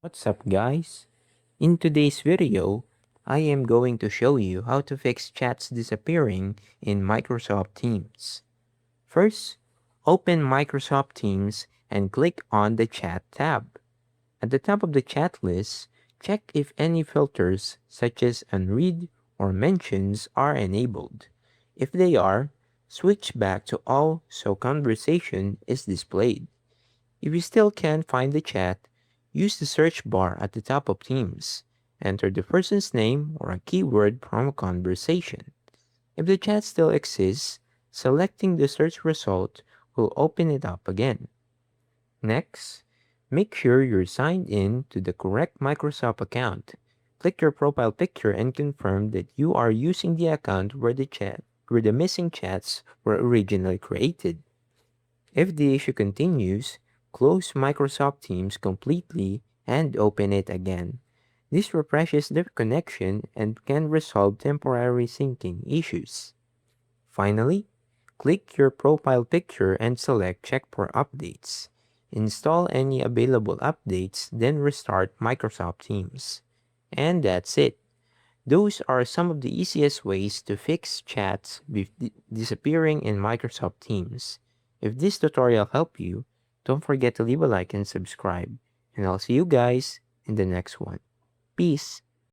What's up, guys? In today's video, I am going to show you how to fix chats disappearing in Microsoft Teams. First, open Microsoft Teams and click on the Chat tab. At the top of the chat list, check if any filters such as unread or mentions are enabled. If they are, switch back to all so conversation is displayed. If you still can't find the chat, use the search bar at the top of Teams. Enter the person's name or a keyword from a conversation. If the chat still exists, selecting the search result will open it up again. Next, make sure you're signed in to the correct Microsoft account. Click your profile picture and confirm that you are using the account where the missing chats were originally created. If the issue continues, close Microsoft Teams completely and open it again. This refreshes the connection and can resolve temporary syncing issues. Finally, click your profile picture and select Check for Updates. Install any available updates, then restart Microsoft Teams. And that's it. Those are some of the easiest ways to fix chats disappearing in Microsoft Teams. If this tutorial helped you, don't forget to leave a like and subscribe. And I'll see you guys in the next one. Peace.